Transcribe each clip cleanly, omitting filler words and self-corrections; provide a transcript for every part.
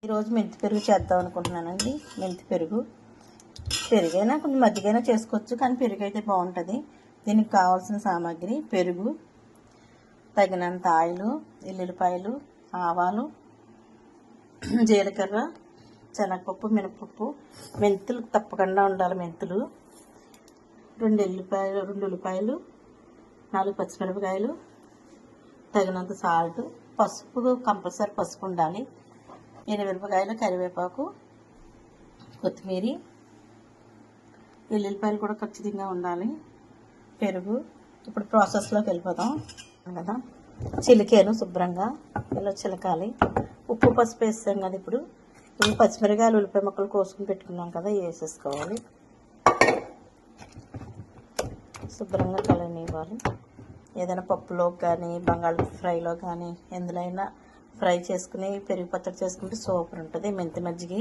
ఈరోజు మెంతి పెరుగు చేద్దాం అనుకుంటున్నానండి. మెంతి పెరుగైనా కొంచెం మజ్జిగైనా చేసుకోవచ్చు, కానీ పెరుగు అయితే బాగుంటుంది. దీనికి కావాల్సిన సామాగ్రి పెరుగు, తగినంత ఆయిలు, ఎల్లుల్లిపాయలు, ఆవాలు, జీలకర్ర, శనగపప్పు, మినపప్పు, మెంతులు తప్పకుండా ఉండాలి. మెంతులు, 2 ఉల్లిపాయలు, 4 పచ్చిమిరపకాయలు, తగినంత సాల్ట్, పసుపు కంపల్సరీ పసుపు ఉండాలి, 8 మిరపకాయలు, కరివేపాకు, కొత్తిమీర, ఎల్లుల్లిపాయలు కూడా ఖచ్చితంగా ఉండాలి, పెరుగు. ఇప్పుడు ప్రాసెస్లోకి వెళ్ళిపోదాం కదా. చిలికాను శుభ్రంగా, ఇలా చిలకాలి. ఉప్పు పసుపు వేస్తాం కదా. ఇప్పుడు పచ్చిమిరపకాయలు, ఉల్లిపాయ ముక్కలు కోసుకుని పెట్టుకున్నాం కదా, వేసేసుకోవాలి. శుభ్రంగా కలనివ్వాలి. ఏదైనా పప్పులోకి కానీ, బంగాళదుంప ఫ్రైలో కానీ, ఎందులో ఫ్రై చేసుకుని పెరుగు పచ్చడి చేసుకుంటే సూపర్ ఉంటుంది. మెంతి మజ్జిగ,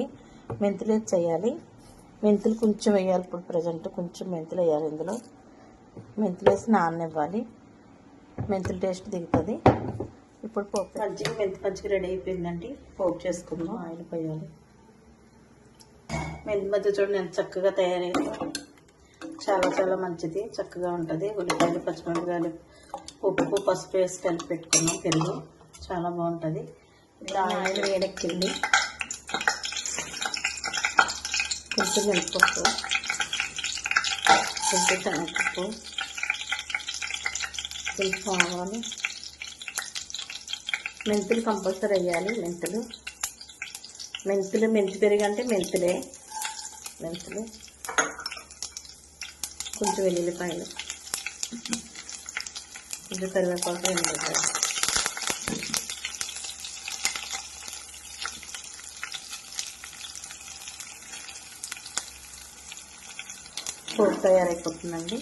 మెంతులు చేయాలి. మెంతులు కొంచెం వేయాలి. ఇప్పుడు ప్రజెంట్ కొంచెం మెంతులు వేయాలి. ఇందులో మెంతులు వేసి నాననివ్వాలి. మెంతులు టేస్ట్ దిగుతుంది. ఇప్పుడు పోపు మెంతి మజ్జిగ రెడీ అయిపోయిందండి. పోపు చేసుకుందాం. ఆయిల్ పోయాలి. మెంతి మజ్జిగ చూడండి ఎంత చక్కగా తయారైంది. చాలా చాలా మంచిది, చక్కగా ఉంటుంది. ఉల్లిపాయలు, పచ్చిమిరపకాయలు, ఉప్పు పసుపు వేసి కలిపి పెట్టుకున్నాం. పెరుగు చాలా బాగుంటుంది. ఇప్పుడు ఆయిల్ వేడెక్కింది. కొంచెం మినపప్పు, కొంచెం శనగపప్పు, కొంచెం ఆవాలు, మెంతులు కంపల్సరీ వేయాలి. మెంతులు మెంతి పెరుగు అంటే మెంతులు, కొంచెం వెల్లుల్లిపాయలు, కొంచెం కరివేపాకు, ఎండుమిరపకాయలు. పోపు తయారైపోతుందండి.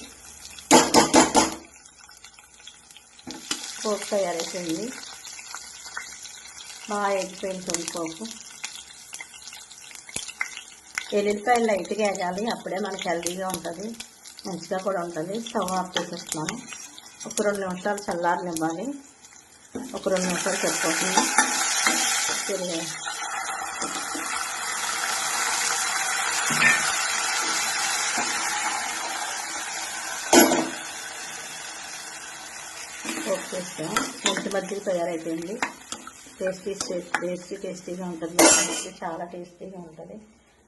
పోపు తయారైపోయింది. బాగా ఎగిపోయింది పోపు. ఎల్లుల్లిపాయలు లైట్గా వేగాలి. అప్పుడే మనకి హెల్తీగా ఉంటుంది, మంచిగా కూడా ఉంటుంది. స్టవ్ ఆఫ్ చేసేస్తున్నాను. ఒక 2 నిమిషాలు చల్లారనివ్వాలి. ఒక 2 నిమిషాలు సరిపోతుంది. పోపు చేస్తాం. మెంతి మజ్జిగ తయారైపోయింది. టేస్టీగా ఉంటుంది. చాలా టేస్టీగా ఉంటుంది.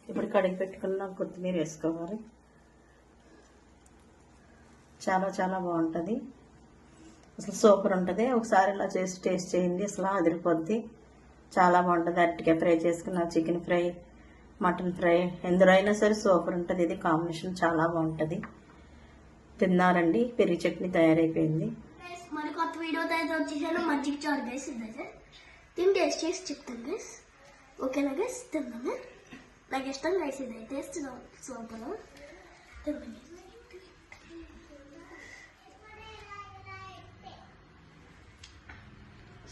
ఇప్పుడు కడిగి పెట్టుకున్న కొత్తిమీర వేసుకోవాలి. చాలా చాలా బాగుంటుంది. అసలు సూపర్ ఉంటుంది. ఒకసారి ఇలా చేసి టేస్ట్ చేయండి. అసలు అదిరిపోద్ది. చాలా బాగుంటుంది. అరటికాయ ఫ్రై చేసుకున్న, చికెన్ ఫ్రై, మటన్ ఫ్రై, ఎందులో అయినా సరే సూపర్ ఉంటుంది. ఇది కాంబినేషన్ చాలా బాగుంటుంది. తిన్నారండి. పెరుగు చట్నీ తయారైపోయింది. మరి కొత్త వీడియోతో అయితే వచ్చేసాను. మజ్జిగ చారు గైస్. ఇదైతే దీన్ని టేస్ట్ చేసి చెప్తాను గైస్. ఓకేనా గైస్? తిన్నాను. నాకు ఇష్టం గైస్. ఇదైతే సూపర్ తిన్నాను.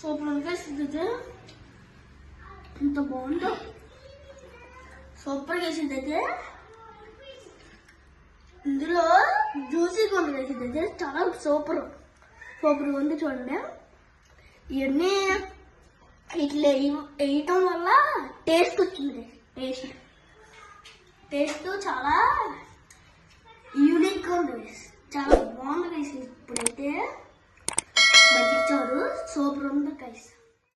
సూపర్ ఉంది గైస్. ఇదైతే ఎంత బాగుందో, సూపర్ గైస్. ఇదైతే ఇందులో జ్యూసీగా ఉంది గైస్. ఇదైతే చాలా సూపర్ ఉంది. చూడండి, ఇవన్నీ ఇట్లా వేయటం వల్ల టేస్ట్ వచ్చింది. టేస్ట్ చాలా యూనిక్గా ఉంది. చాలా బాగుంది గైస్. ఇప్పుడైతే మజ్జిగ చారు సూపర్ ఉంది గైస్.